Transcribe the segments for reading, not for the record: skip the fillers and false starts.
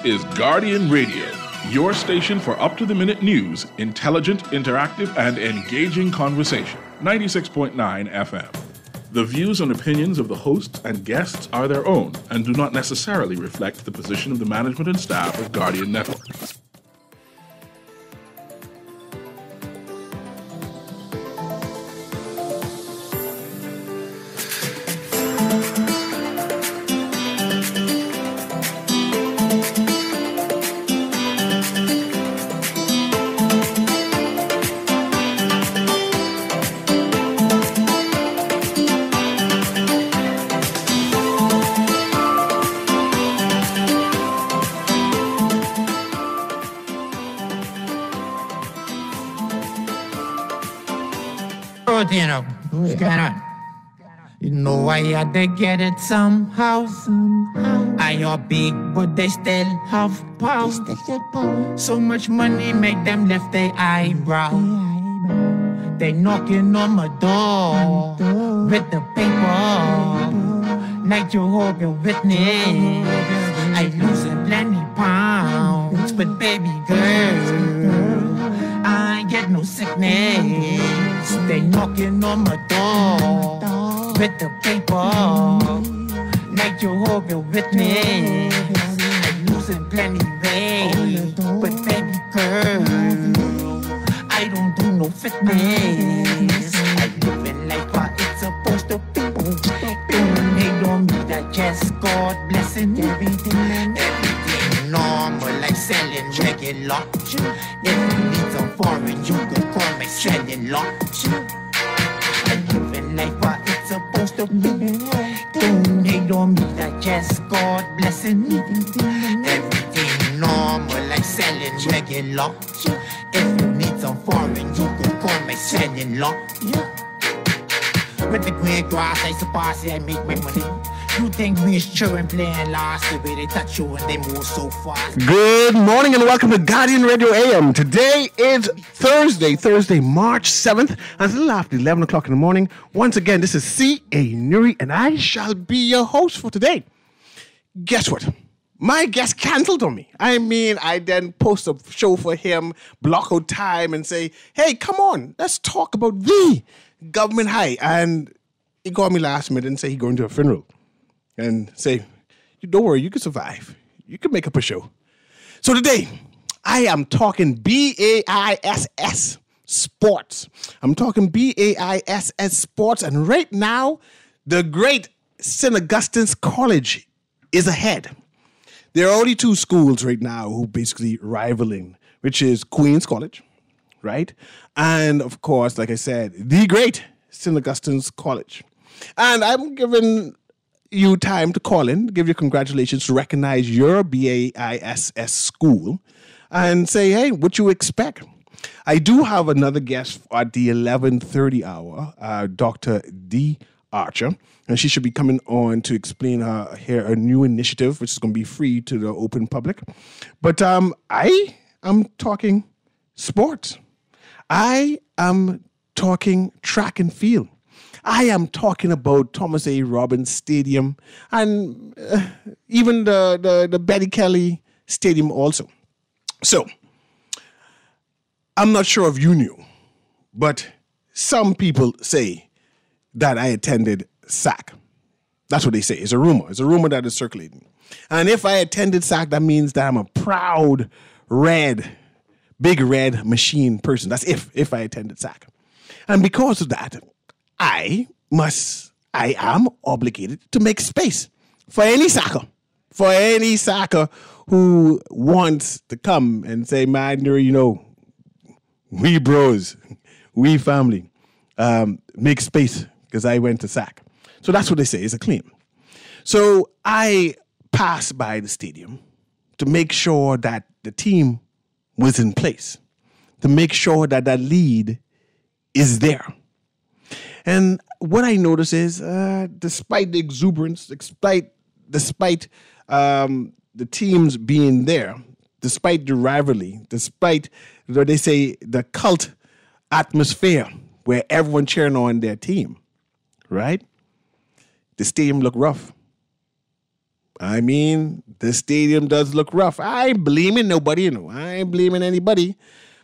Is Guardian Radio, your station for up-to-the-minute news, intelligent, interactive, and engaging conversation. 96.9 FM. The views and opinions of the hosts and guests are their own and do not necessarily reflect the position of the management and staff of Guardian Network. You know, what's going on? You know I had to get it somehow. I are big, but they still have power. So much money make them lift their eyebrow. They knocking on my door with the paper. Like Jehovah's Witness. I losing plenty pounds, but baby girl, I ain't get no sickness. They knocking on my door with the paper. Like Jehovah's Witness. I'm losing plenty weight, but baby girl, I don't do no fitness. I living like what it's supposed to be. They don't need that just God blessing. Everything normal like selling regular. If you need some foreign, you can call me selling lot. I'm living like what it's supposed to be. They don't need that just God blessing. Everything normal like selling regular. If you need some foreign, you can call me selling lot. With the green grass, I suppose I make my money. You think we children playing last the way they touch you and they move so fast. Good morning and welcome to Guardian Radio AM. Today is Thursday, March 7th, and it's a little after 11 o'clock in the morning. Once again, this is C.A. Newry, and I shall be your host for today. Guess what? My guest canceled on me. I mean, I then post a show for him, block out time, and say, hey, come on, let's talk about the government high. And he called me last minute and said he's going to a funeral. And say, don't worry, you can survive. You can make up a show. So today, I am talking BAISS sports. I'm talking BAISS sports. And right now, the great St. Augustine's College is ahead. There are only two schools right now who basically rivaling, which is Queen's College, right? And of course, like I said, the great St. Augustine's College. And I'm giving you time to call in, give you congratulations, to recognize your BAISS school and say, hey, what you expect? I do have another guest at the 11:30 hour, Dr. D. Archer, and she should be coming on to explain a new initiative, which is going to be free to the open public. But I am talking sports. I am talking track and field. I am talking about Thomas A. Robbins Stadium and even the Betty Kelly Stadium also. So, I'm not sure if you knew, but some people say that I attended SAC. That's what they say. It's a rumor. It's a rumor that is circulating. And if I attended SAC, that means that I'm a proud big red machine person. That's if I attended SAC. And because of that, I am obligated to make space for any soccer who wants to come and say, man, you know, we bros, we family, make space because I went to SAC. So that's what they say. It's a claim. So I passed by the stadium to make sure that the team was in place, to make sure that that lead is there. And what I notice is, despite the exuberance, despite the teams being there, despite the rivalry, despite, they say, the cult atmosphere where everyone cheering on their team, right? The stadium looked rough. I mean, the stadium does look rough. I ain't blaming nobody, I ain't blaming anybody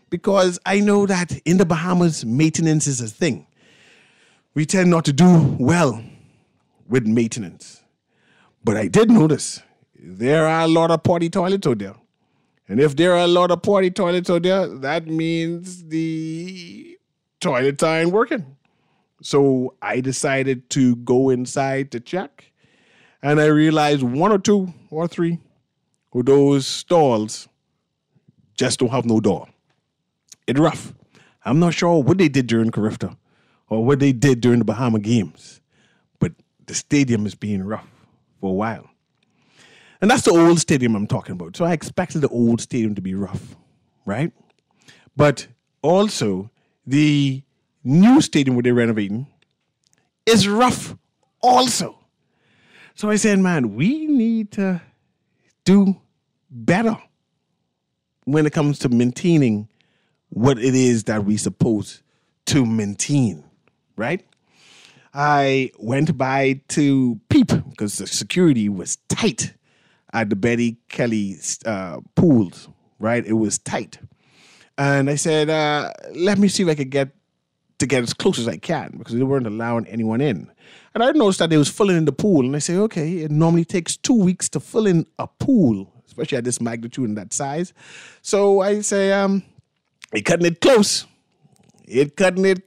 because I know that in the Bahamas, maintenance is a thing. We tend not to do well with maintenance. But I did notice there are a lot of potty toilets out there. And if there are a lot of potty toilets out there, that means the toilets aren't working. So I decided to go inside to check. And I realized 1 or 2 or 3 of those stalls just don't have no door. It's rough. I'm not sure what they did during Carifta or what they did during the Bahama Games. But the stadium is being rough for a while. And that's the old stadium I'm talking about. So I expected the old stadium to be rough, right? But also, the new stadium where they're renovating is rough also. So I said, man, we need to do better when it comes to maintaining what it is that we're supposed to maintain, right? I went by to peep because the security was tight at the Betty Kelly pools, right? It was tight. And I said, let me see if I could get as close as I can because they weren't allowing anyone in. And I noticed that they was filling in the pool. And I said, okay, it normally takes 2 weeks to fill in a pool, especially at this magnitude and that size. So I say, it cutting it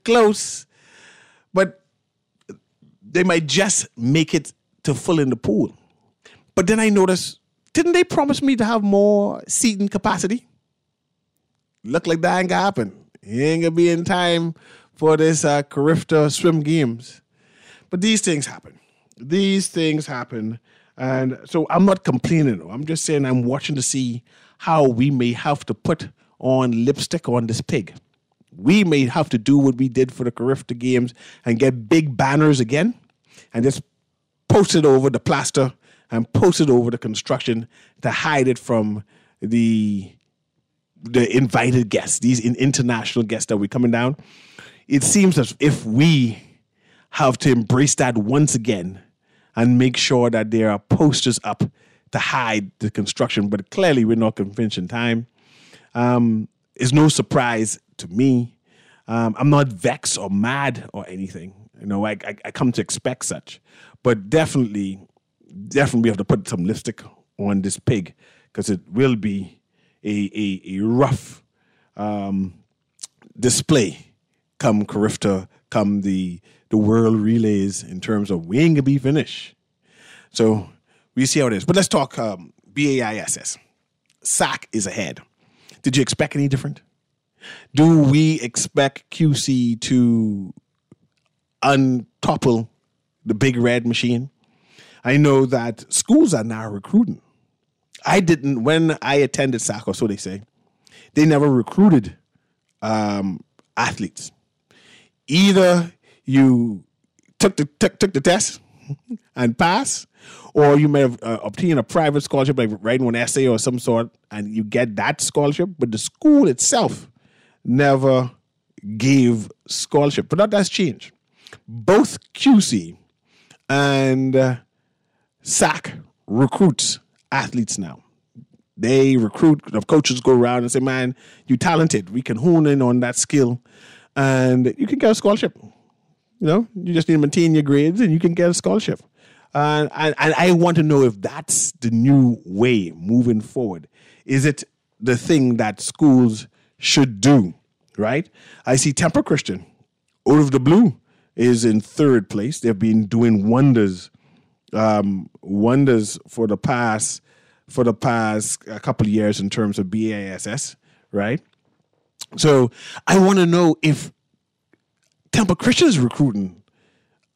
close. But they might just make it to fill in the pool. But then I noticed, didn't they promise me to have more seating capacity? Look like that ain't gonna happen. It ain't gonna be in time for this Carifta swim games. But these things happen. And so I'm not complaining. I'm just saying I'm watching to see how we may have to put on lipstick on this pig. We may have to do what we did for the Carifta games and get big banners again and just post it over the plaster and post it over the construction to hide it from the invited guests, these international guests that we're coming down. It seems as if we have to embrace that once again and make sure that there are posters up to hide the construction. But clearly we're not convention time. It's no surprise to me. I'm not vexed or mad or anything. I come to expect such. But definitely we have to put some lipstick on this pig because it will be a rough display come Carifta, come the world relays in terms of we ain't gonna be finished. So we see how it is. But let's talk BAISS. SAC is ahead. Did you expect any different? Do we expect QC to untopple the big red machine? I know that schools are now recruiting. When I attended SAC, or so they say, they never recruited athletes. Either you took the test and pass, or you may have obtained a private scholarship, like writing an essay or some sort, and you get that scholarship. But the school itself never gave scholarship. But that's changed. Both QC and SAC recruits athletes now. They recruit, the coaches go around and say, man, you talented. We can hone in on that skill and you can get a scholarship. You just need to maintain your grades and you can get a scholarship. And I want to know if that's the new way moving forward. Is it the thing that schools should do, right? I see Temple Christian, out of the blue, is in 3rd place. They've been doing wonders for the past couple of years in terms of BASS, right? So I want to know if Temple Christian is recruiting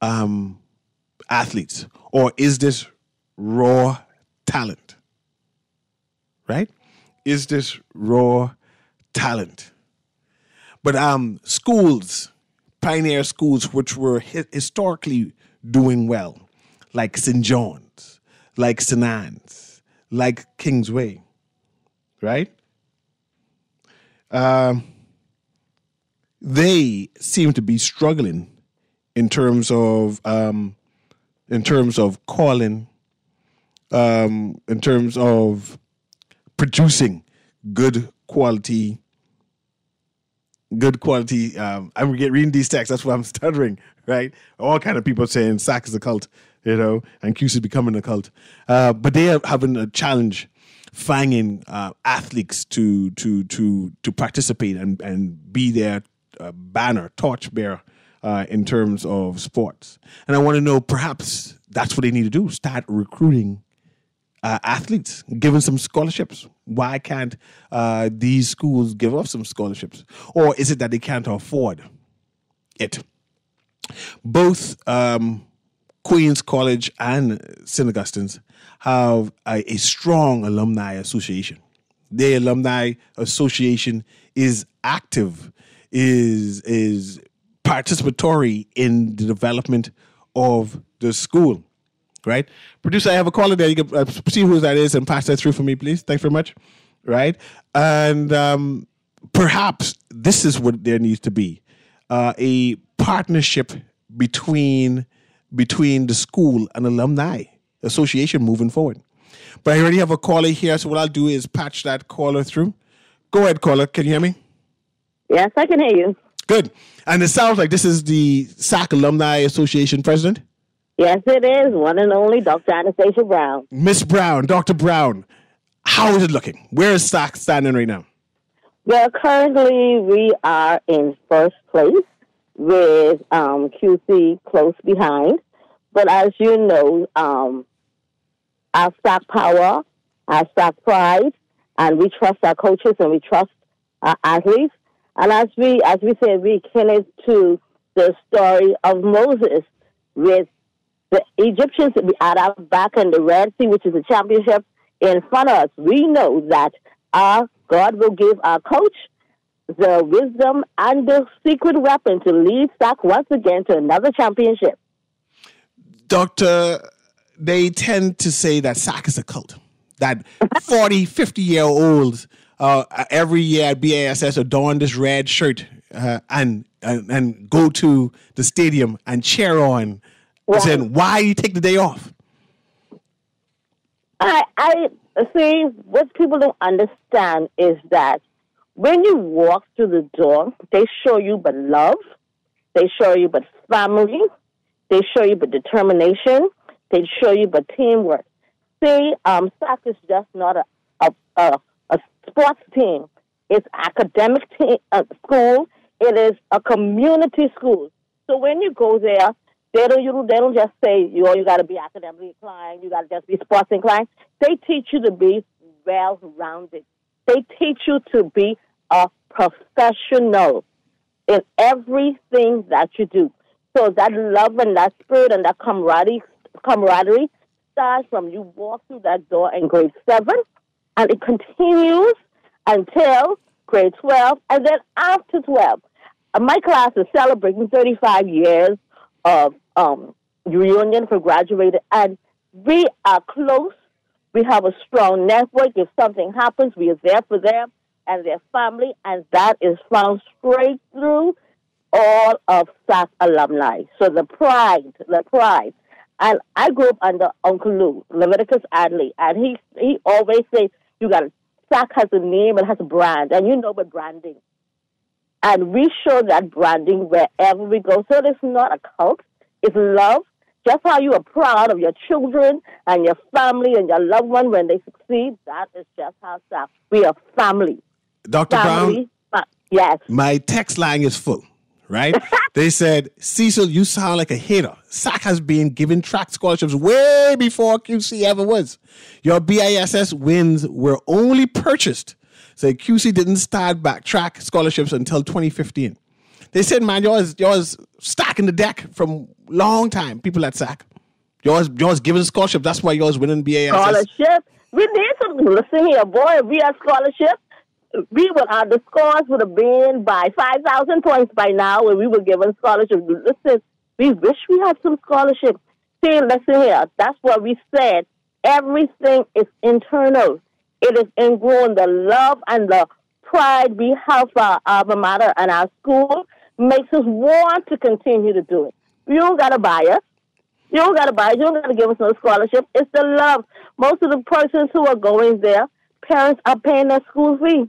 athletes, or is this raw talent, right? Is this raw talent? But schools, pioneer schools, which were historically doing well, like St. John's, like St. Anne's, like Kingsway, right? They seem to be struggling in terms of calling in terms of producing good quality. I'm reading these texts. That's why I'm stuttering. Right, all kind of people saying SAC is a cult, and QC is becoming a cult. But they are having a challenge finding athletes to participate and be their torchbearer in terms of sports. And I want to know, perhaps that's what they need to do: start recruiting athletes, giving some scholarships. Why can't these schools give up some scholarships? Or is it that they can't afford it? Both Queen's College and St. Augustine's have a strong alumni association. Their alumni association is active, is participatory in the development of the school. Right? Producer, I have a caller there. You can see who that is and pass that through for me, please. Thanks very much. Right? And perhaps this is what there needs to be. A partnership between the school and alumni association moving forward. But I already have a caller here, so what I'll do is patch that caller through. Go ahead, caller. Can you hear me? Yes, I can hear you. Good. And it sounds like this is the SAC Alumni Association president? Yes, it is. One and only Dr. Anastasia Brown. Miss Brown, Dr. Brown, how is it looking? Where is SAC standing right now? Well, currently we are in first place with QC close behind. But as you know, our SAC power, our SAC pride, and we trust our coaches and we trust our athletes. And as we said, we akin it to the story of Moses with the Egyptians at our back and the Red Sea, which is a championship in front of us. We know that our God will give our coach the wisdom and the secret weapon to lead SAC once again to another championship. Doctor, they tend to say that SAC is a cult, that 40, 50-year-olds every year at BASS adorn this red shirt and go to the stadium and cheer on. Right. Saying, why you take the day off? I see, what people don't understand is that when you walk through the door, they show you but love, they show you but family, they show you but determination, they show you but teamwork. See, SAC is just not a sports team. It's academic school. It is a community school. So when you go there, they don't just say, you got to be academically inclined, you got to just be sports inclined. They teach you to be well-rounded. They teach you to be a professional in everything that you do. So that love and that spirit and that camaraderie starts from you walk through that door in grade 7, and it continues until grade 12, and then after 12. My class is celebrating 35 years of reunion for graduated, and we are close. We have a strong network. If something happens, we are there for them and their family, and that is found straight through all of SAC alumni. So the pride. And I grew up under Uncle Lou, Leviticus Adley, and he always says, SAC has a name, it has a brand, and you know about branding. And we show that branding wherever we go. So it's not a cult. It's love. Just how you are proud of your children and your family and your loved one when they succeed, that is just how SAC. We are family. Dr. Family, Brown? Yes. My text line is full, right? They said, Cecil, you sound like a hater. SAC has been giving track scholarships way before QC ever was. Your BISS wins were only purchased. So QC didn't start back track scholarships until 2015. They said, man, yours stacking the deck from long time, people at SAC. Yours giving scholarship. That's why yours winning BASS. Scholarship? We need something. Listen here, boy, if we had scholarship, the scores would have been by 5,000 points by now when we were given scholarship. Listen, we wish we had some scholarship. See, listen here. That's what we said. Everything is internal. It is ingrown. The love and the pride we have for our alma mater and our school makes us want to continue to do it. You don't got to buy us. You don't got to buy it. You don't got to give us no scholarship. It's the love. Most of the persons who are going there, parents are paying their school fee.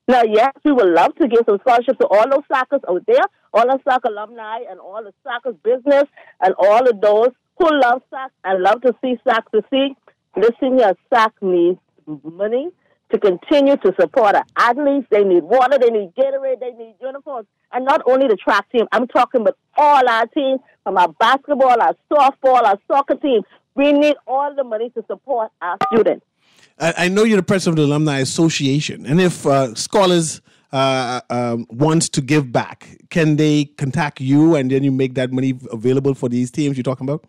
Now, yes, we would love to give some scholarships to all those soccer out there, all the soccer alumni and all the soccer business and all of those who love soccer and love to see soccer succeed. Listen here, soccer needs money to continue to support our athletes. They need water, they need Gatorade, they need uniforms. And not only the track team, I'm talking about all our teams, from our basketball, our softball, our soccer team. We need all the money to support our students. I know you're the president of the Alumni Association, and if scholars wants to give back, can they contact you and then you make that money available for these teams you're talking about?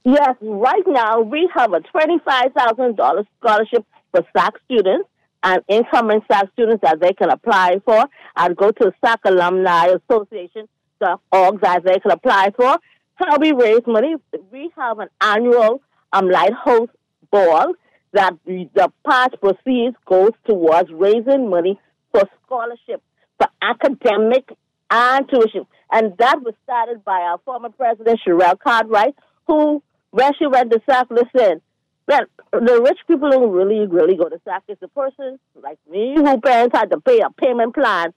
Yes, right now we have a $25,000 scholarship for SAC students and incoming SAC students that they can apply for. I'd go to SAC Alumni Association, the orgs that they can apply for. How we raise money? We have an annual lighthouse ball that the part proceeds goes towards raising money for scholarship, for academic and tuition. And that was started by our former president, Sherelle Cartwright, who, when she went to SAC, listen, well, the rich people don't really go to SAC. It's the person like me who parents had to pay a payment plan.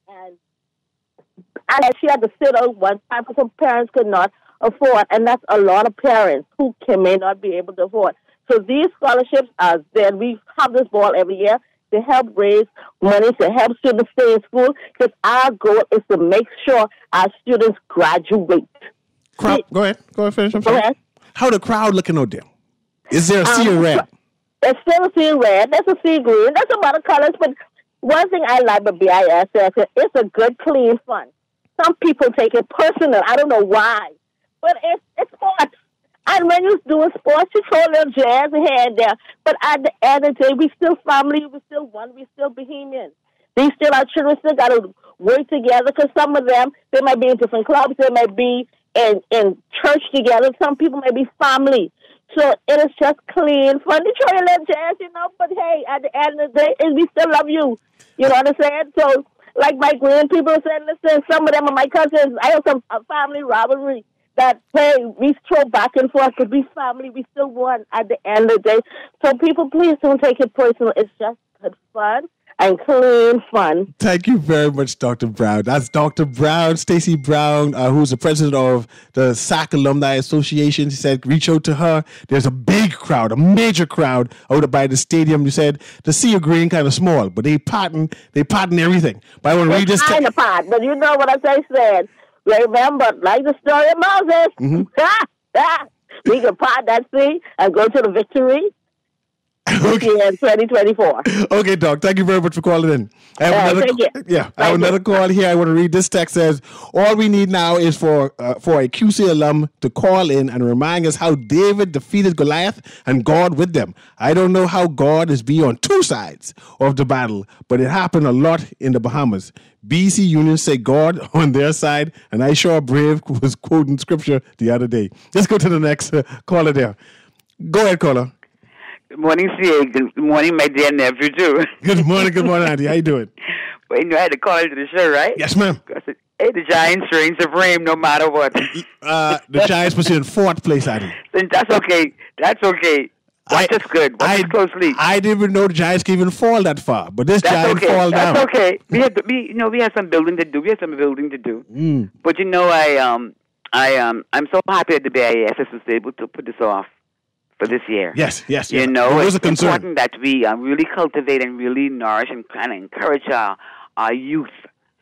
And she had to sit out one time because some parents could not afford. And that's a lot of parents who may not be able to afford. So these scholarships are there. We have this ball every year to help raise money, to help students stay in school, because our goal is to make sure our students graduate. Go ahead, finish. Go ahead. How the crowd looking out there? Is there a sea of red? There's still a sea of red. There's a sea green. There's some other colors, but one thing I like about BIS is it's a good, clean fun. Some people take it personal. I don't know why, but it's sports. And when you're doing sports, you throw a little jazz here and there. But at the end of the day, we still family, we still one, we still Bohemians. These still our children still got to work together, because some of them, they might be in different clubs, they might be in church together. Some people may be family. So it is just clean fun. You throw your little jazz, but hey, at the end of the day, we still love you. You know what I'm saying? So like my grand people said, listen, some of them are my cousins. I have some family rivalry. That, hey, we throw back and forth because we family, we still won at the end of the day. So people, please don't take it personal. It's just good fun and clean fun. Thank you very much, Dr. Brown. That's Dr. Brown, Stacey Brown, who's the president of the SAC Alumni Association. She said, reach out to her. There's a big crowd, a major crowd out by the stadium. You said the sea of green kind of small, but they pattern everything. But I want to read this. Kind of part, but you know what I said. Remember, like the story of Moses, we can part that sea and go to the victory in 2024. Okay, Doc. Thank you very much for calling in. I have another call here. I want to read this text. Says, all we need now is for a QC alum to call in and remind us how David defeated Goliath and God with them. I don't know how God is be on two sides of the battle, but it happened a lot in the Bahamas. BC Union say God on their side, and I sure brave was quoting scripture the other day. Let's go to the next caller there. Go ahead, caller. Good morning, CA. Good morning, my dear nephew, too. Good morning, Auntie. How you doing? Well, I had to call into the show, right? Yes, ma'am. Hey, the Giants reign supreme no matter what. The Giants was in fourth place, Auntie. That's okay. Watch us good. Watch us closely. I didn't even know the Giants can even fall that far, but this Giant fall down. That's okay. We have some building to do. But I'm so happy that the BIS was able to put this off for this year. Yes. It's important that we really cultivate and really nourish and kind of encourage our youth,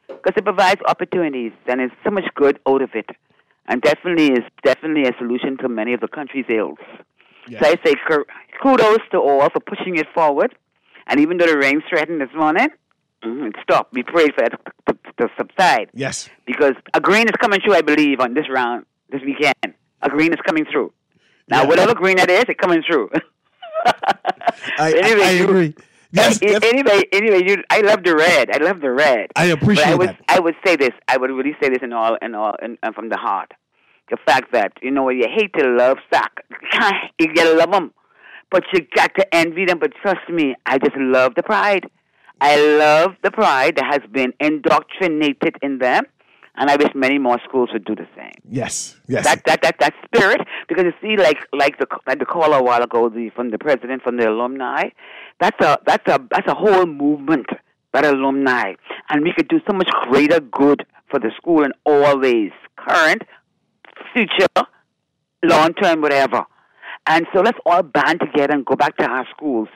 because it provides opportunities and there's so much good out of it, and definitely a solution to many of the country's ills. Yes. So I say kudos to all for pushing it forward. And even though the rain threatened this morning, it stopped. We prayed for it to subside. Yes. Because a green is coming through, I believe, on this round, this weekend. A green is coming through. Now, whatever green that is, it's coming through. I agree. Yes, anyway, I love the red. I appreciate that. I would say this. I would really say this in all from the heart. The fact that, you hate to love SAC. You gotta love them. But you got to envy them. But trust me, I just love the pride. I love the pride that has been indoctrinated in them. And I wish many more schools would do the same. Yes. That spirit, because you see, like the caller a while ago, from the president, from the alumni, that's a whole movement. That alumni, and we could do so much greater good for the school in all ways, current, future, long term, whatever. And so let's all band together and go back to our schools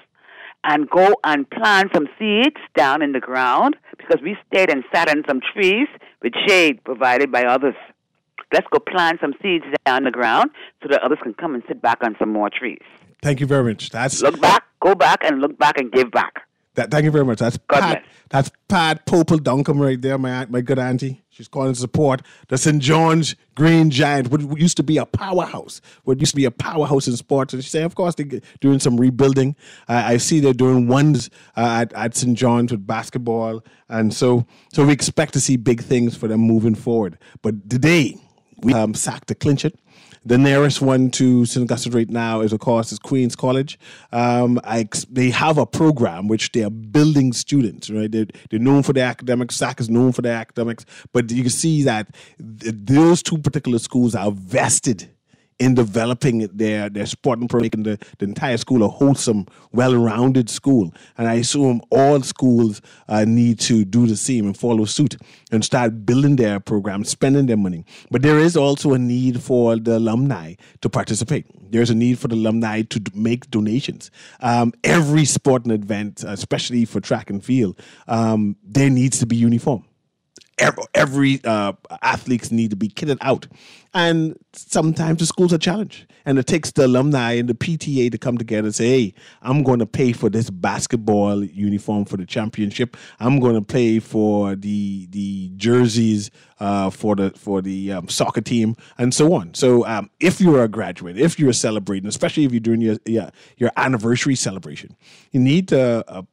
and go and plant some seeds down in the ground, because we stayed and sat in some trees with shade provided by others. Let's go plant some seeds down the ground so that others can come and sit back on some more trees. Thank you very much. Look back, go back, and look back and give back. Thank you very much. That's Pat Popel Duncombe right there, my good auntie. She's calling to support the St. John's Green Giant, what used to be a powerhouse. What used to be a powerhouse in sports. And she said, of course, they're doing some rebuilding. I see they're doing ones at St. John's with basketball. And so we expect to see big things for them moving forward. But today, we sacked to clinch it. The nearest one to St. Augustine right now is, of course, Queen's College. They have a program which they are building students, right? They're known for their academics. SAC is known for their academics. But you can see that those two particular schools are vested in developing their sporting program, making the entire school a wholesome, well-rounded school. And I assume all schools need to do the same and follow suit and start building their programs, spending their money. But there is also a need for the alumni to participate. There's a need for the alumni to make donations. Every sporting event, especially for track and field, there needs to be uniform. Every athletes need to be kitted out. And sometimes the school's a challenge. And it takes the alumni and the PTA to come together and say, hey, I'm going to pay for this basketball uniform for the championship. I'm going to pay for the jerseys for the soccer team, and so on. So if you're a graduate, if you're celebrating, especially if you're doing your anniversary celebration, you need to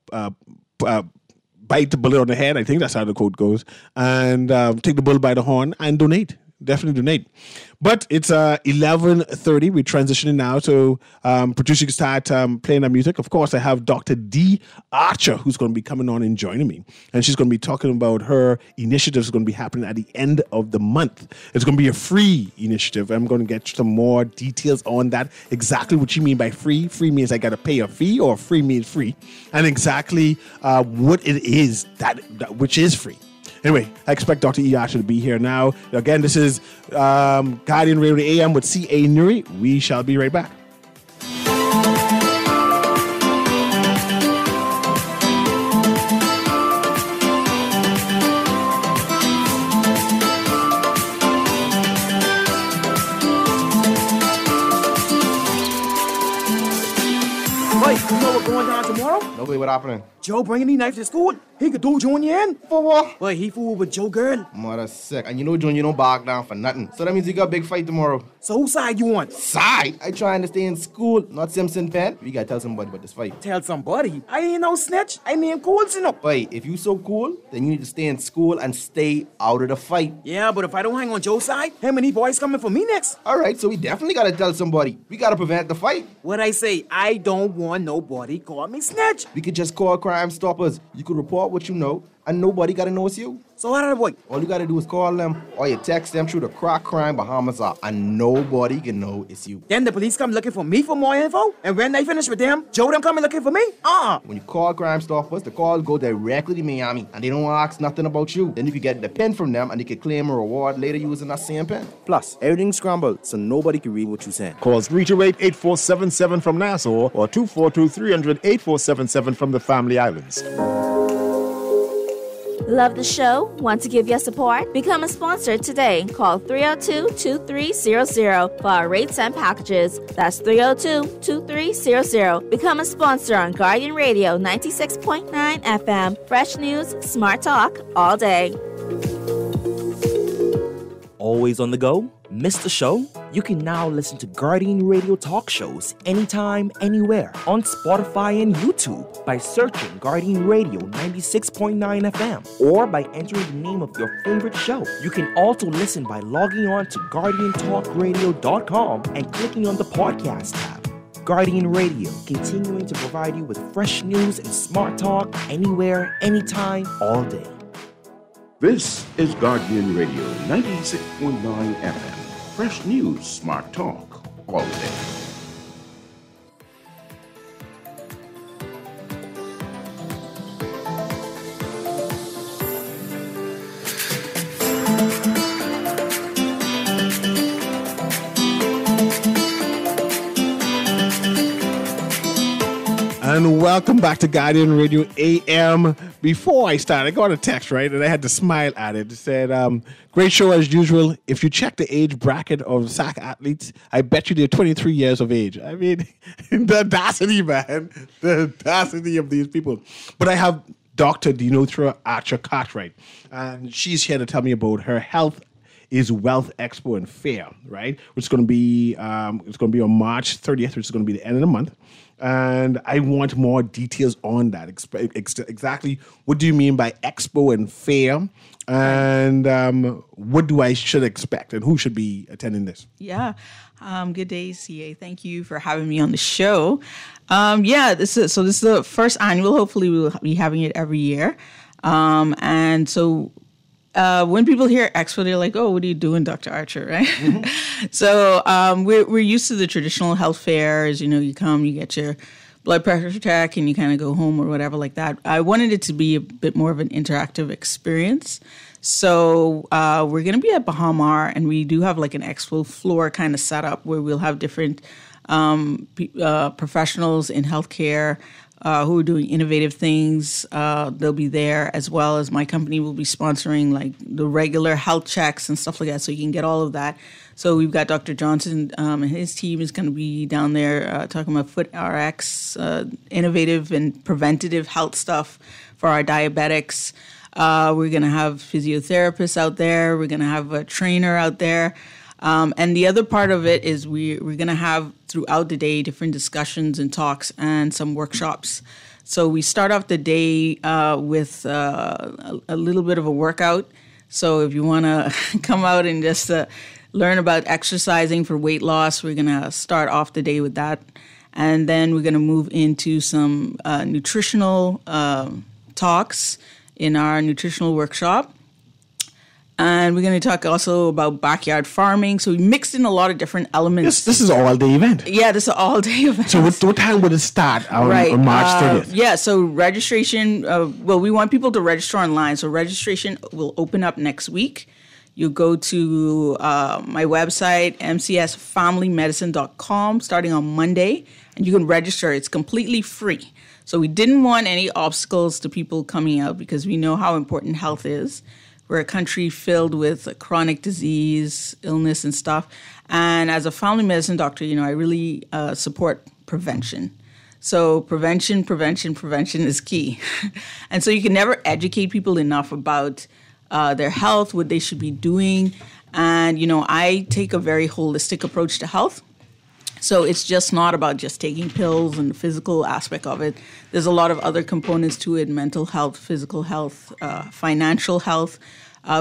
bite the bullet on the head. I think that's how the quote goes. And take the bull by the horn and donate. Definitely donate. But it's 11:30. We're transitioning now, so producer can start playing the music. Of course, I have Dr. D. Archer, who's going to be coming on and joining me. And she's going to be talking about her initiatives going to be happening at the end of the month. It's going to be a free initiative. I'm going to get some more details on that. Exactly what you mean by free. Free means I got to pay a fee, or free means free. And exactly what it is that which is free. Anyway, I expect Dr. E. Archer to be here now. Again, this is Guardian Radio AM with C.A. Newry. We shall be right back. Wait, you know what's going down tomorrow? Nobody, what happening? Joe bringing the knife to school. He could do Junior in. For what? But he fooled with Joe girl. Mother sick. And you know Junior don't back down for nothing. So that means you got a big fight tomorrow. So whose side you on? Side? I trying to stay in school, not Simpson Pen. We gotta tell somebody about this fight. Tell somebody. I ain't no snitch. I mean cool, you know. Wait, if you so cool, then you need to stay in school and stay out of the fight. Yeah, but if I don't hang on Joe's side, how many boys coming for me next? Alright, so we definitely gotta tell somebody. We gotta prevent the fight. What I say, I don't want nobody call me snitch. We could just call Crime Stoppers. You could report what you know, and nobody gotta know it's you. So how did I avoid? All you gotta do is call them, or you text them through the Crack Crime Bahamas app, and nobody can know it's you. Then the police come looking for me for more info, and when they finish with them, Joe them coming looking for me? When you call Crime Stoppers, the calls go directly to Miami, and they don't ask nothing about you. Then you can get the pen from them, and you can claim a reward later using that same pen. Plus, everything's scrambled, so nobody can read what you're saying. Calls 328-8477 from Nassau or 242-300-8477 from the Family Islands. Love the show? Want to give your support? Become a sponsor today. Call 302-2300 for our rates and packages. That's 302-2300. Become a sponsor on Guardian Radio 96.9 FM. Fresh news, smart talk, all day. Always on the go? Missed the show? You can now listen to Guardian Radio talk shows anytime, anywhere on Spotify and YouTube by searching Guardian Radio 96.9 FM or by entering the name of your favorite show. You can also listen by logging on to GuardianTalkRadio.com and clicking on the podcast tab. Guardian Radio, continuing to provide you with fresh news and smart talk anywhere, anytime, all day. This is Guardian Radio 96.9 FM. Fresh news, smart talk, all day. And welcome back to Guardian Radio AM. Before I started, I got a text, right? And I had to smile at it. It said, great show as usual. If you check the age bracket of SAC athletes, I bet you they're 23 years of age. I mean, the audacity, man. The audacity of these people. But I have Dr. Dinotra Archer-Cartwright. And she's here to tell me about her Health is Wealth Expo and Fair, right? Which is going to be on March 30th, which is going to be the end of the month. And I want more details on that. Exactly what do you mean by expo and fair? And what do I should expect? And who should be attending this? Yeah. Good day, CA. Thank you for having me on the show. This is the first annual. Hopefully we'll be having it every year. And so when people hear expo, they're like, "Oh, what are you doing, Dr. Archer?" Right? Mm-hmm. So we're used to the traditional health fairs. You know, you come, you get your blood pressure check, and you kind of go home or whatever like that. I wanted it to be a bit more of an interactive experience. So we're going to be at Bahamar, and we do have like an expo floor kind of set up where we'll have different professionals in healthcare who are doing innovative things. They'll be there, as well as my company will be sponsoring like the regular health checks and stuff like that, so you can get all of that. So we've got Dr. Johnson and his team is going to be down there talking about FootRx, innovative and preventative health stuff for our diabetics. We're going to have physiotherapists out there. We're going to have a trainer out there. And the other part of it is we're going to have throughout the day different discussions and talks and some workshops. So we start off the day with a little bit of a workout. So if you want to come out and just learn about exercising for weight loss, we're going to start off the day with that. And then we're going to move into some nutritional talks in our nutritional workshop. And we're going to talk also about backyard farming. So we mixed in a lot of different elements. This is an all-day event. Yeah, this is an all-day event. So what time would it start on March 30th? So registration, we want people to register online. So registration will open up next week. You go to my website, mcsfamilymedicine.com, starting on Monday, and you can register. It's completely free. So we didn't want any obstacles to people coming out because we know how important health is. We're a country filled with chronic disease, illness, and stuff. And as a family medicine doctor, I really support prevention. So prevention is key. And so you can never educate people enough about their health, what they should be doing. And, I take a very holistic approach to health. So it's just not about just taking pills and the physical aspect of it. There's a lot of other components to it: mental health, physical health, financial health.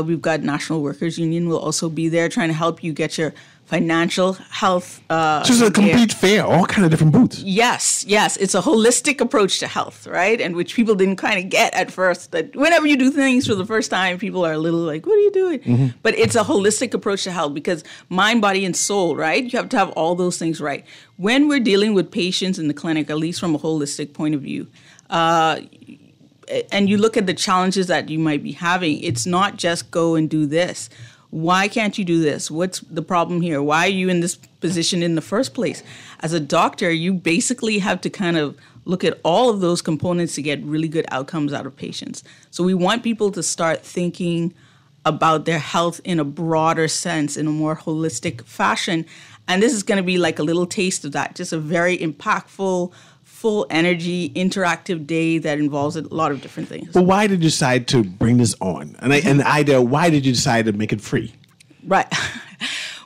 We've got National Workers Union will also be there trying to help you get your financial health. So it's a complete fair, all kind of different booths. Yes. It's a holistic approach to health, right? And which people didn't kind of get at first. That whenever you do things for the first time, people are a little like, what are you doing? Mm-hmm. But it's a holistic approach to health because mind, body, and soul, right? You have to have all those things right. When we're dealing with patients in the clinic, at least from a holistic point of view, and you look at the challenges that you might be having, it's not just go and do this. Why can't you do this? What's the problem here? Why are you in this position in the first place? As a doctor, you basically have to kind of look at all of those components to get really good outcomes out of patients. So we want people to start thinking about their health in a broader sense, in a more holistic fashion. And this is going to be like a little taste of that, just a very impactful, full energy, interactive day that involves a lot of different things. But why did you decide to bring this on? And why did you decide to make it free? Right.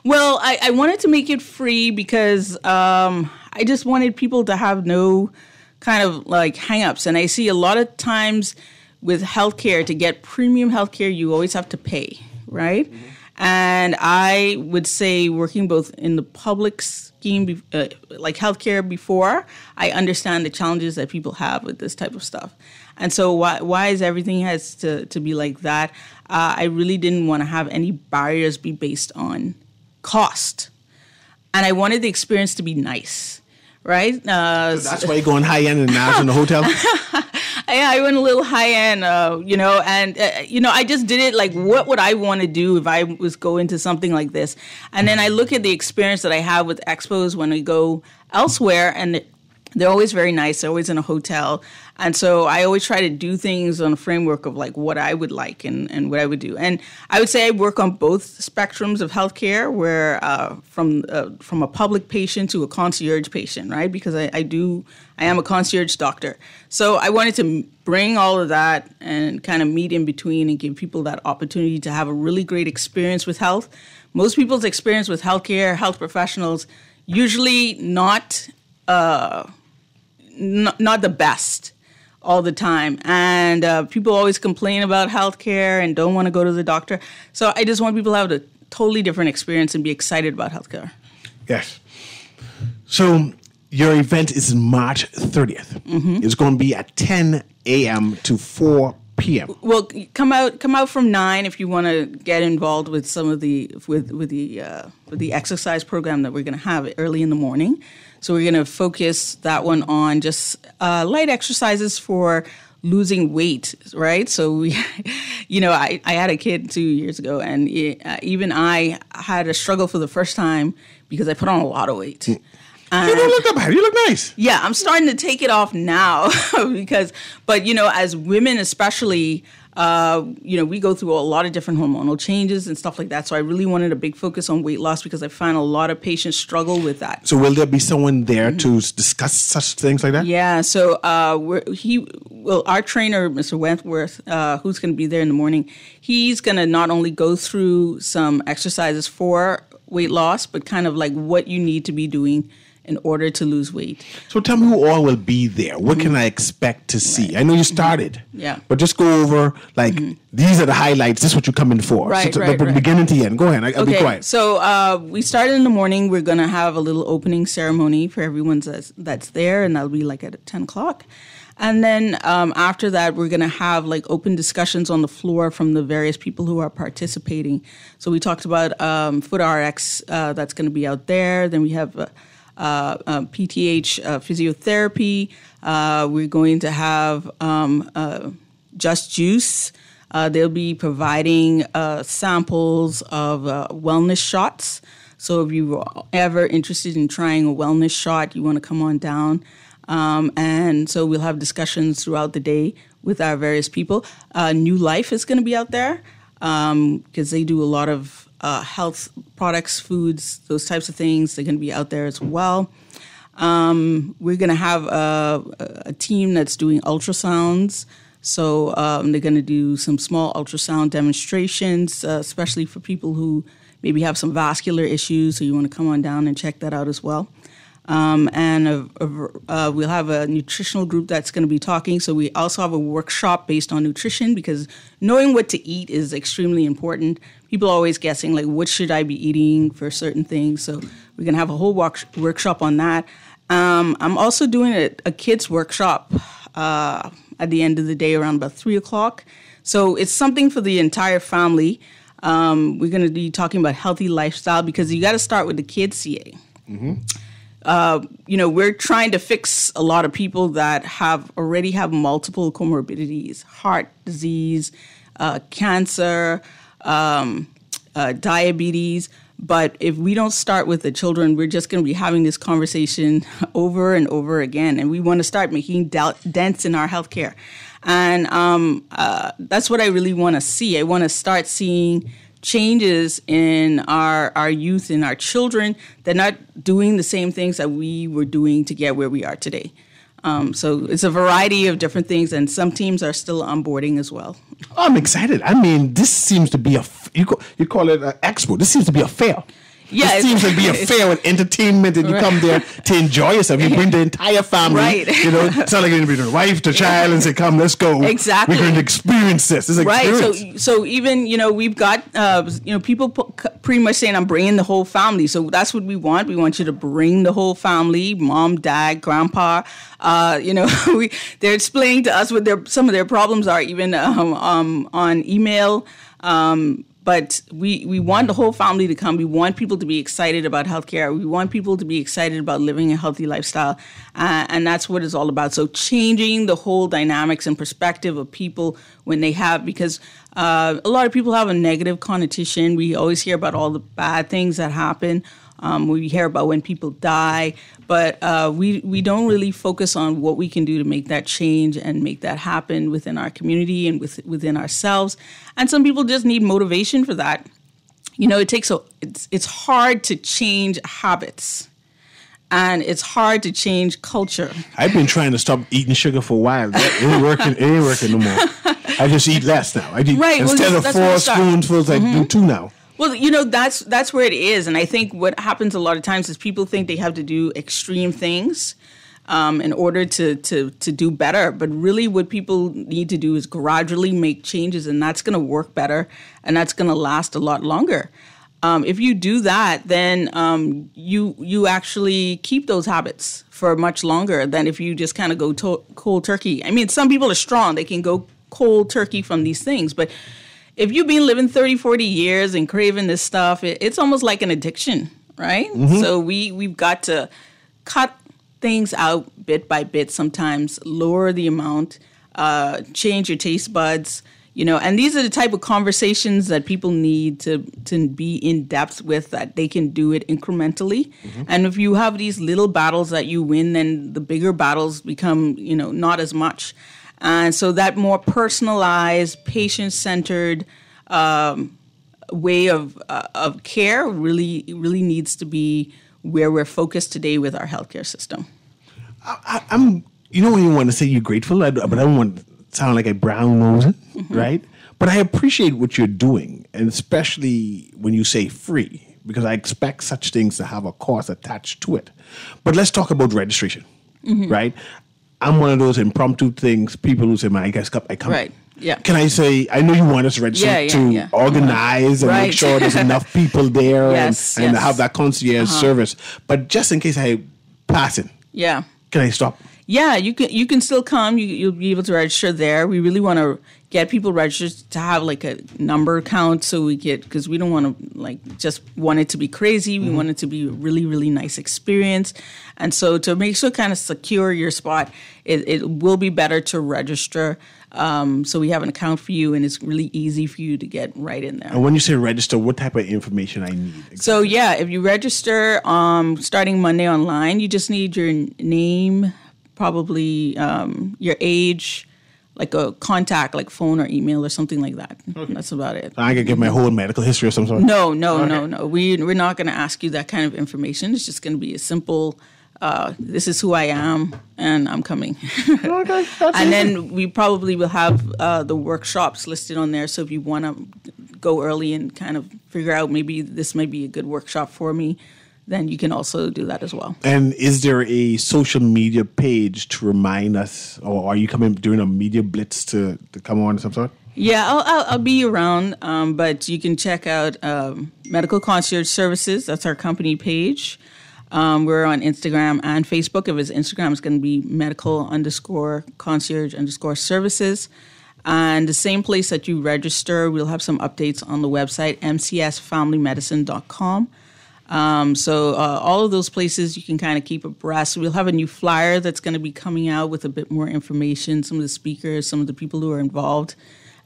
Well, I wanted to make it free because I just wanted people to have no kind of like hang-ups. And I see a lot of times with healthcare, to get premium healthcare, you always have to pay, right? Mm-hmm. And I would say, working both in the public scheme, like healthcare before, I understand the challenges that people have with this type of stuff. And so why is everything has to be like that? I really didn't want to have any barriers be based on cost. And I wanted the experience to be nice, right? So that's why you're going high end and now in the hotel? Yeah, I went a little high end, I just did it like, what would I want to do if I was going to something like this? And then I look at the experience that I have with expos when I go elsewhere, and they're always very nice. They're always in a hotel. And so I always try to do things on a framework of like what I would like and what I would do. And I would say I work on both spectrums of healthcare, where from a public patient to a concierge patient, right? Because I am a concierge doctor. So I wanted to bring all of that and kind of meet in between and give people that opportunity to have a really great experience with health. Most people's experience with healthcare, health professionals, usually not the best all the time. And people always complain about healthcare and don't want to go to the doctor. So I just want people to have a totally different experience and be excited about healthcare. Yes. So your event is March 30th. Mm-hmm. It's going to be at 10 a.m. to 4 p.m. Well, come out from 9 if you want to get involved with some of the with the exercise program that we're going to have early in the morning. So we're going to focus that one on just light exercises for losing weight, right? So we, I had a kid 2 years ago, and even I had a struggle for the first time because I put on a lot of weight. You don't look that bad. You look nice. Yeah, I'm starting to take it off now but as women especially, we go through a lot of different hormonal changes and stuff like that. So I really wanted a big focus on weight loss because I find a lot of patients struggle with that. So will there be someone there to discuss such things like that? Yeah. So our trainer, Mr. Wentworth, who's going to be there in the morning, he's going to not only go through some exercises for weight loss, but kind of like what you need to be doing in order to lose weight. So tell me who all will be there. What can I expect to see? Right. I know you started. Yeah. But just go over, these are the highlights. This is what you're coming for. Right, so right. Beginning to end. Go ahead. I'll be quiet. So we started in the morning. We're going to have a little opening ceremony for everyone that's there, and that'll be like at 10 o'clock. And then after that, we're going to have open discussions on the floor from the various people who are participating. So we talked about FootRx that's going to be out there. Then we have PTH physiotherapy. We're going to have Just Juice. They'll be providing samples of wellness shots. So if you're ever interested in trying a wellness shot, you want to come on down. And so we'll have discussions throughout the day with our various people. New Life is going to be out there because they do a lot of health products, foods, those types of things. They're going to be out there as well. We're going to have a team that's doing ultrasounds. So they're going to do some small ultrasound demonstrations, especially for people who maybe have some vascular issues. So you want to come on down and check that out as well. And we'll have a nutritional group that's going to be talking. So we also have a workshop based on nutrition because knowing what to eat is extremely important. People are always guessing, what should I be eating for certain things? So we're going to have a whole workshop on that. I'm also doing a kids workshop at the end of the day around about 3 o'clock. So it's something for the entire family. We're going to be talking about healthy lifestyle because you got to start with the kids CA. Mm-hmm. We're trying to fix a lot of people that already have multiple comorbidities, heart disease, cancer, diabetes. But if we don't start with the children, we're just going to be having this conversation over and over again. And we want to start making dents in our healthcare. And that's what I really want to see. I want to start seeing changes in our youth and our children. They're not doing the same things that we were doing to get where we are today. So it's a variety of different things, and some teams are still onboarding as well. I'm excited. I mean, this seems to be you call it an expo. This seems to be a fair. Yeah, it seems to be a fair with entertainment, and you come there to enjoy yourself. You bring the entire family. Right. It's not like you're going to bring the wife, the child, and say, "Come, let's go." Exactly. We're going to experience this. This right. Experience. So even we've got people pretty much saying I'm bringing the whole family. So that's what we want. We want you to bring the whole family, mom, dad, grandpa. They're explaining to us what some of their problems are, even on email. But we want the whole family to come. We want people to be excited about healthcare. We want people to be excited about living a healthy lifestyle. And that's what it's all about. So changing the whole dynamics and perspective of people when they have, because a lot of people have a negative connotation. We always hear about all the bad things that happen. We hear about when people die, but we don't really focus on what we can do to make that change and make that happen within our community and within ourselves. And some people just need motivation for that. It's hard to change habits, and it's hard to change culture. I've been trying to stop eating sugar for a while. It ain't working. It ain't working no more. I just eat less now. I eat instead of 4 spoonfuls, I do 2 now. Well, that's where it is. And I think what happens a lot of times is people think they have to do extreme things in order to do better. But really what people need to do is gradually make changes, and that's going to work better, and that's going to last a lot longer. If you do that, then you actually keep those habits for much longer than if you just kind of go cold turkey. I mean, some people are strong. They can go cold turkey from these things, but if you've been living 30, 40 years and craving this stuff, it's almost like an addiction, right? Mm-hmm. So we've got to cut things out bit by bit sometimes, lower the amount, change your taste buds, and these are the type of conversations that people need to be in depth with, that they can do it incrementally. Mm-hmm. And if you have these little battles that you win, then the bigger battles become, not as much. And so that more personalized, patient-centered way of care really needs to be where we're focused today with our healthcare system. I'm, when you want to say you're grateful, but I don't want to sound like a brown nosing, right? But I appreciate what you're doing, and especially when you say free, because I expect such things to have a cost attached to it. But let's talk about registration, right? I'm one of those impromptu things, people who say, I guess I come. Right, yeah. Can I say, I know you want us to register to organize and make sure there's enough people there and have that concierge service. But just in case I pass it, can I stop? Yeah, you can still come. You'll be able to register there. We really want to get people registered to have like a number count, so because we don't want to just want it to be crazy. We want it to be a really, really nice experience. And so to make sure kind of secure your spot, it will be better to register. So we have an account for you, and it's really easy for you to get right in there. And when you say register, what type of information I need? Exactly? So if you register starting Monday online, you just need your name, probably your age, like a contact, like phone or email or something like that. Okay. That's about it. I can give my whole medical history or some sort? No. We're not going to ask you that kind of information. It's just going to be a simple, this is who I am, and I'm coming. Okay. And then we probably will have the workshops listed on there. So if you want to go early and kind of figure out maybe this might be a good workshop for me, then you can also do that as well. And is there a social media page to remind us, or are you coming doing a media blitz to come on of some sort? Yeah, I'll be around, but you can check out Medical Concierge Services. That's our company page. We're on Instagram and Facebook. If it's Instagram, it's going to be medical_concierge_services. And the same place that you register, we'll have some updates on the website, mcsfamilymedicine.com. So all of those places you can kind of keep abreast. We'll have a new flyer that's going to be coming out with a bit more information, some of the speakers, some of the people who are involved,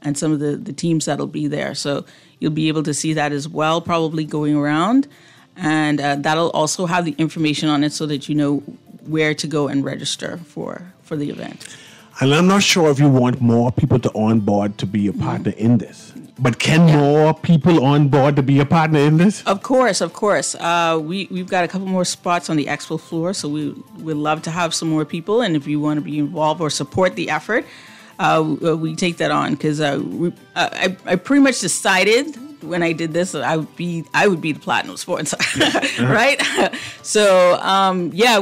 and some of the teams that'll be there. So you'll be able to see that as well, probably going around. And that'll also have the information on it so that you know where to go and register for the event. And I'm not sure if you want more people to on board to be a partner in this. But can more people on board to be a partner in this? Of course. We've got a couple more spots on the expo floor, so we'd love to have some more people. And if you want to be involved or support the effort, we take that on, because I pretty much decided when I did this, I would be the platinum sponsor, right? So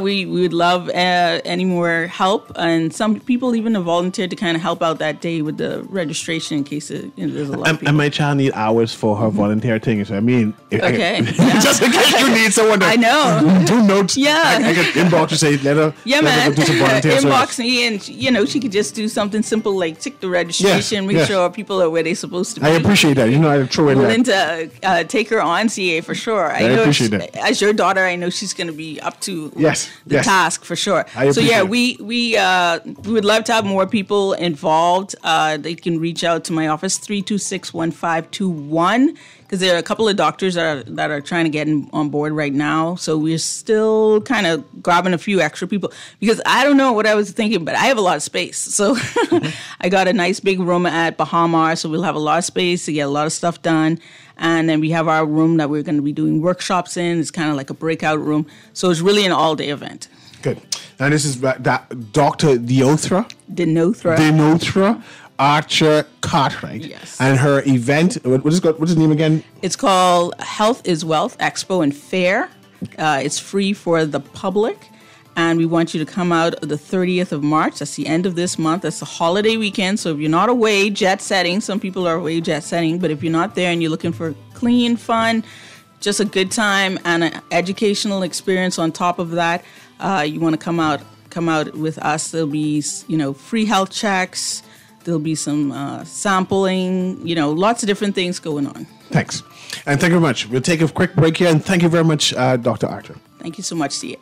we would love any more help, and some people even have volunteered to kind of help out that day with the registration in case there's a lot of people. And my child need hours for her volunteer thing. So I mean, okay, just in case you need someone to do notes. Yeah, I could inbox to say let her do some volunteer inbox service. me, and she could just do something simple like tick the registration, make sure people are where they're supposed to be. I appreciate that. I throw in willing that. to take her on, CA, for sure. I know appreciate that. As your daughter, I know she's going to be up to the task for sure. So we would love to have more people involved. They can reach out to my office 326-1521 because there are a couple of doctors that are trying to get on board right now. So we're still kind of grabbing a few extra people because I don't know what I was thinking, but I have a lot of space. So I got a nice big room at Bahamar, so we'll have a lot of space to get a lot of stuff done. And then we have our room that we're going to be doing workshops in. It's kind of like a breakout room. So it's really an all-day event. Good. And this is Dr. Denothra Archer Cartwright. Yes. And her event, what's the name again? It's called Health is Wealth Expo and Fair. It's free for the public. And we want you to come out the 30th of March. That's the end of this month. That's a holiday weekend. So if you're not away jet setting, some people are away jet setting, but if you're not there and you're looking for clean, fun, just a good time and an educational experience on top of that, you want to come out with us. There'll be, free health checks. There'll be some sampling, lots of different things going on. Thanks. And thank you very much. We'll take a quick break here. And thank you very much, Dr. Archer. Thank you so much, CA.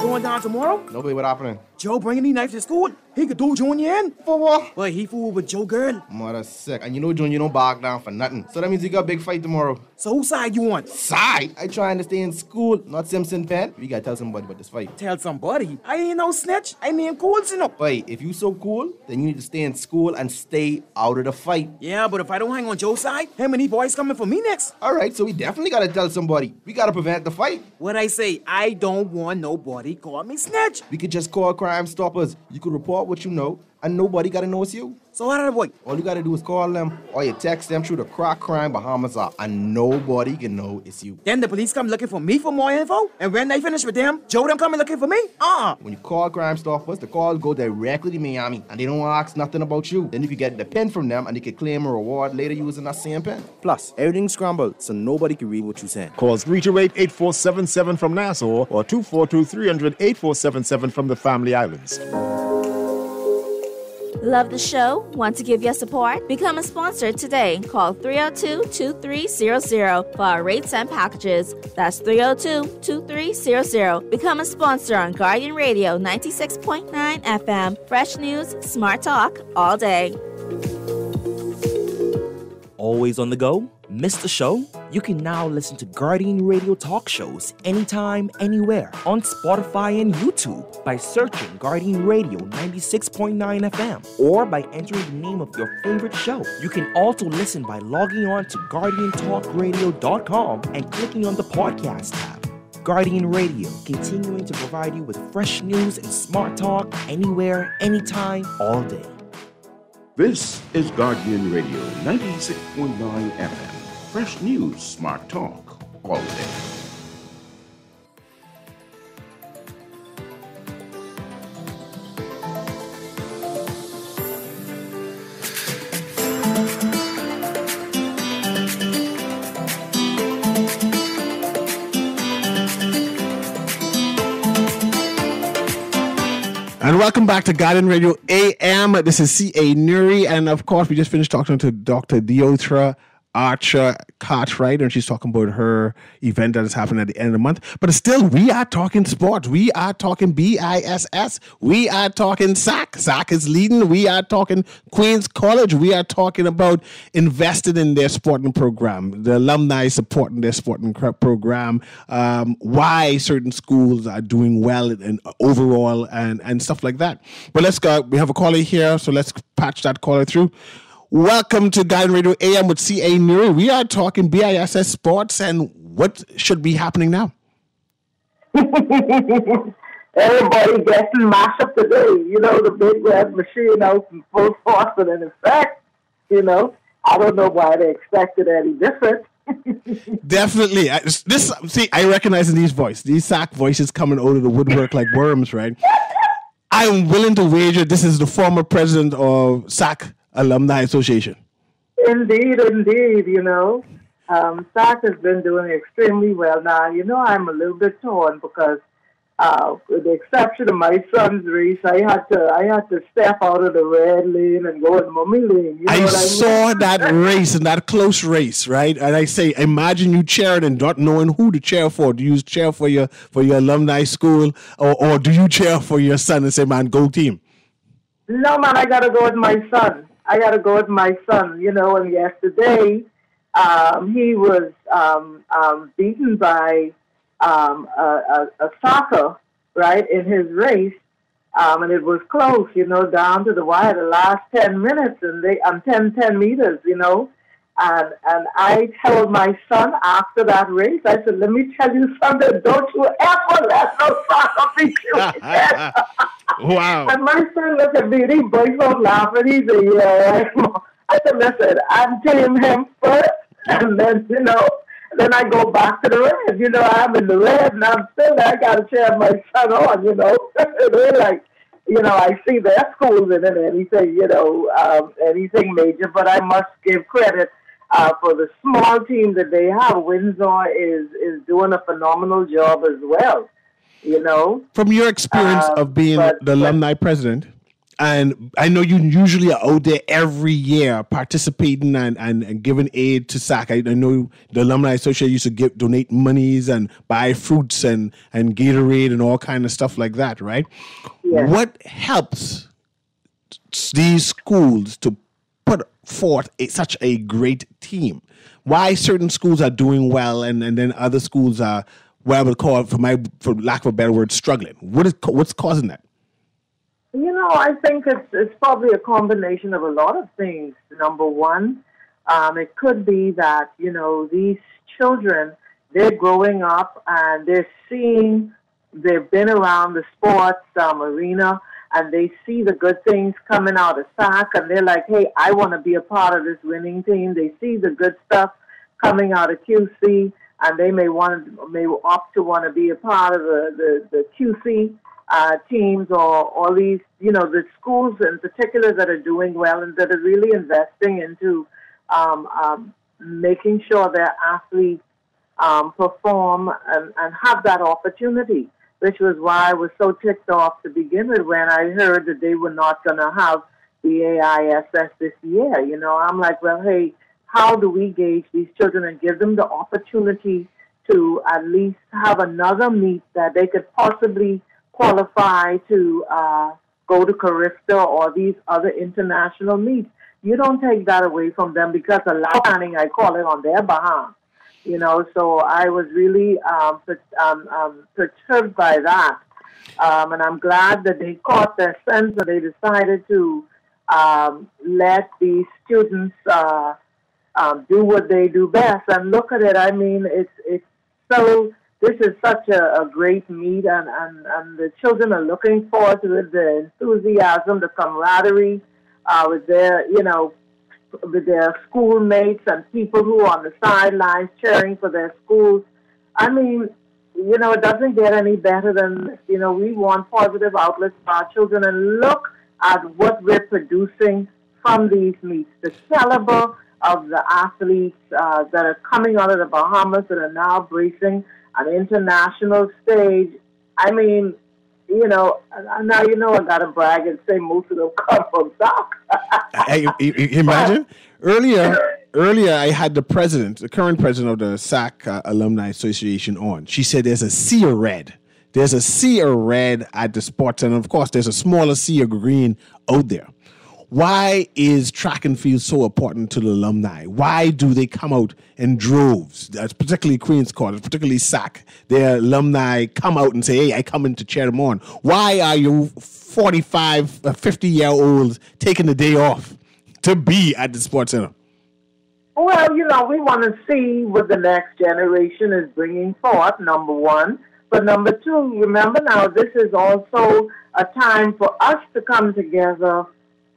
Going down tomorrow? Nobody what happening? Joe bringing the knife to school? He could do Junior in. For what? Well, he fooled with Joe girl. Mother sick. And Junior don't back down for nothing. So that means you got a big fight tomorrow. So whose side you on? Side? I trying to stay in school, not Simpson Pen. We gotta tell somebody about this fight. Tell somebody? I ain't no snitch. I mean cool, Wait, if you so cool, then you need to stay in school and stay out of the fight. Yeah, but if I don't hang on Joe's side, how many boys coming for me next? Alright, so we definitely gotta tell somebody. We gotta prevent the fight. What I say, I don't want nobody call me snitch. We could just call Crime Stoppers. You could report what you know, and nobody gotta know it's you. So how do I avoid? All you gotta do is call them, or you text them through the Crack Crime Bahamas app, and nobody can know it's you. Then the police come looking for me for more info, and when they finish with them, Joe them coming looking for me? When you call Crime Stoppers, the call go directly to Miami, and they don't ask nothing about you. Then you can get the pen from them, and they can claim a reward later using that same pen. Plus, everything's scrambled, so nobody can read what you're saying. Call 328-8477 from Nassau or 242-300-8477 from the Family Islands. Love the show? Want to give your support? Become a sponsor today. Call 302-2300 for our rates and packages. That's 302-2300. Become a sponsor on Guardian Radio 96.9 FM. Fresh news, smart talk, all day. Always on the go? Missed the show? You can now listen to Guardian Radio talk shows anytime, anywhere on Spotify and YouTube by searching Guardian Radio 96.9 FM or by entering the name of your favorite show. You can also listen by logging on to GuardianTalkRadio.com and clicking on the podcast tab. Guardian Radio, continuing to provide you with fresh news and smart talk anywhere, anytime, all day. This is Guardian Radio 96.9 FM. Fresh news, smart talk, all day. And welcome back to Guardian Radio AM. This is C.A. Newry. And of course, we just finished talking to Dr. Denothra Archer Cartwright, and she's talking about her event that is happening at the end of the month. But still, we are talking sports. We are talking BISS. We are talking SAC. SAC is leading. We are talking Queens College. We are talking about investing in their sporting program, the alumni supporting their sporting program, why certain schools are doing well and overall and stuff like that. But let's go. We have a caller here, so let's patch that caller through. Welcome to Guardian Radio AM with C.A. Newry. We are talking BISS sports and what should be happening now. Everybody getting mashed up today. You know, the big red machine out in full force and in effect. You know, I don't know why they expected any different. Definitely. I recognize in these voices, these SAC voices coming out of the woodwork like worms, right? I'm willing to wager this is the former president of SAC Alumni Association. Indeed, you know. SAC has been doing extremely well. Now, you know, I'm a little bit torn because with the exception of my son's race, I had to step out of the red lane and go in mummy lane. You know I what saw that race and that close race, right? And I say, imagine you cheering and not knowing who to cheer for. Do you cheer for your alumni school, or do you cheer for your son and say, "Man, go team"? No, man, I gotta go with my son. You know, and yesterday he was beaten by a soccer, right, in his race, and it was close, you know, down to the wire, the last 10 minutes, and 10 meters, you know, and I told my son after that race, I said, let me tell you something, don't you ever let no soccer beat you again. Wow. And my son looked at me, he burst out laughing, he said, yeah, I said, listen, I'm team him first, and then, you know, then I go back to the red. You know, I'm in the red, and I'm still there. I got to cheer my son on, you know. They're like, you know, I see their schools in it, anything, you know, anything major. But I must give credit for the small team that they have. Windsor is doing a phenomenal job as well, you know. From your experience of being the alumni president, and I know you usually are out there every year participating and giving aid to SAC. I know the Alumni Association used to donate monies and buy fruits and Gatorade and all kind of stuff like that, right? Yes. What helps these schools to put forth such a great team? Why certain schools are doing well and then other schools are, what I would call, for lack of a better word, struggling? What's causing that? You know, I think it's probably a combination of a lot of things. Number one, it could be that, you know, these children, they're growing up and they've been around the sports arena, and they see the good things coming out of SAC, and they're like, hey, I want to be a part of this winning team. They see the good stuff coming out of QC, and they may opt to want to be a part of the QC teams, or all these, you know, the schools in particular that are doing well and that are really investing into making sure their athletes perform and have that opportunity, which was why I was so ticked off to begin with when I heard that they were not going to have the AISS this year. You know, I'm like, well, hey, how do we gauge these children and give them the opportunity to at least have another meet that they could possibly qualify to go to Carifta or these other international meets? You don't take that away from them because a lot of planning, I call it, on their behalf. You know, so I was really perturbed by that. And I'm glad that they caught their sense and they decided to let these students do what they do best. And look at it, I mean, it's so... This is such a great meet, and the children are looking forward to it, the enthusiasm, the camaraderie with their, you know, with their schoolmates and people who are on the sidelines cheering for their schools. I mean, you know, it doesn't get any better than this. You know, we want positive outlets for our children, and look at what we're producing from these meets. The caliber of the athletes that are coming out of the Bahamas that are now bracing an international stage. I mean, you know, now you know I got to brag and say most of them come from SAC. Hey, imagine earlier I had the current president of the SAC Alumni Association on. She said there's a sea of red. There's a sea of red at the sports, and of course there's a smaller sea of green out there. Why is track and field so important to the alumni? Why do they come out in droves? Particularly Queen's Court, particularly SAC. Their alumni come out and say, hey, I come in to cheer them on. Why are you 45, 50-year-olds taking the day off to be at the Sports Center? Well, we want to see what the next generation is bringing forth, number one. But number two, remember now, this is also a time for us to come together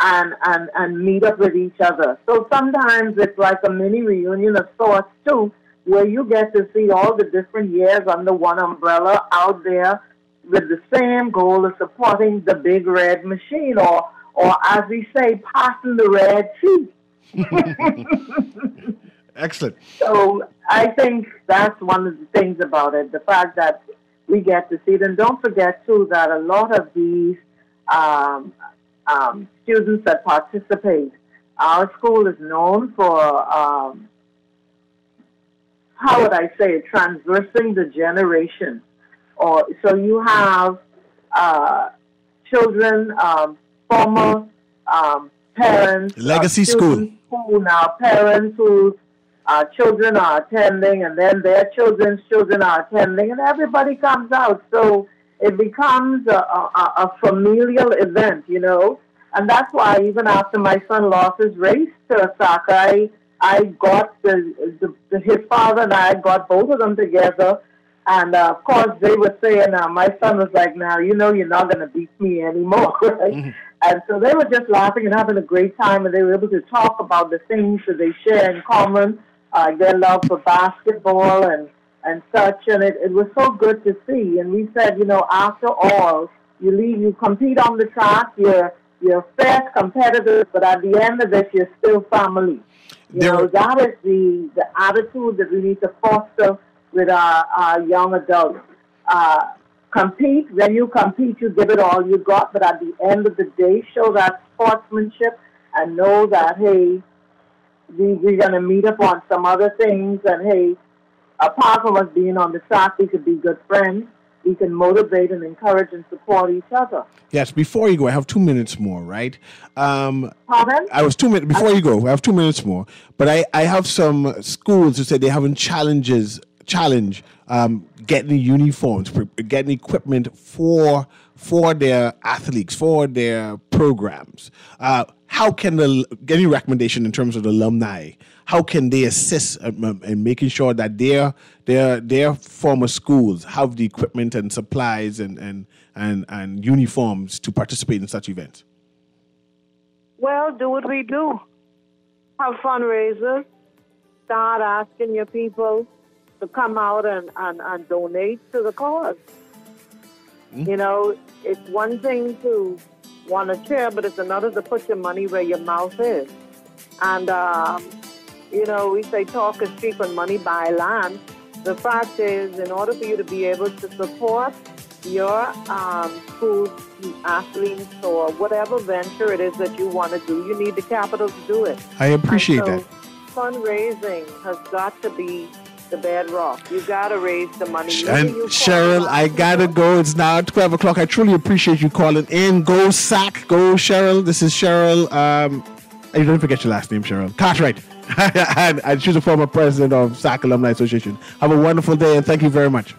and meet up with each other. So sometimes it's like a mini reunion of sorts, too, where you get to see all the different years under one umbrella out there with the same goal of supporting the big red machine, or as we say, passing the red sheet. Excellent. So I think that's one of the things about it, the fact that we get to see it. And don't forget, too, that a lot of these students that participate, our school is known for, how would I say it, transversing the generation. So you have children, former parents, legacy school, who now parents whose children are attending, and then their children's children are attending, and everybody comes out. So it becomes a familial event, and that's why even after my son lost his race to soccer, I got his father and I got both of them together. And, of course, they were saying, my son was like, now, you're not going to beat me anymore, right? Mm-hmm. And so they were just laughing and having a great time, and they were able to talk about the things that they share in common, their love for basketball and such. And it was so good to see. And we said, after all, you compete on the track, you're fierce competitors, but at the end of it, you're still family. That is the attitude that we need to foster with our young adults. Compete. When you compete, you give it all you got, but at the end of the day, show that sportsmanship and know that, hey, we're going to meet up on some other things, and, hey, apart from us being on the track, we could be good friends. We can motivate and encourage and support each other. Yes, before you go, I have 2 minutes more, right? Pardon? I was 2 minutes, before you go, I have 2 minutes more. But I have some schools who say they're having challenge getting uniforms, getting equipment for their athletes, for their programs. How can any recommendation in terms of the alumni? How can they assist in making sure that their former schools have the equipment and supplies and uniforms to participate in such events? Well, do what we do. Have fundraisers. Start asking your people to come out and donate to the cause. Mm-hmm. It's one thing to want to cheer, but it's another to put your money where your mouth is. And, we say talk is cheap and money buy land. The fact is, in order for you to be able to support your school athletes or whatever venture it is that you want to do, you need the capital to do it. I appreciate that. Fundraising has got to be the bedrock. You got to raise the money. And Cheryl, I got to go. It's now 12 o'clock. I truly appreciate you calling in. Go SAC. Go Cheryl. This is Cheryl. You don't forget your last name, Cheryl. Cartwright. and she's a former president of SAC Alumni Association. Have a wonderful day and thank you very much.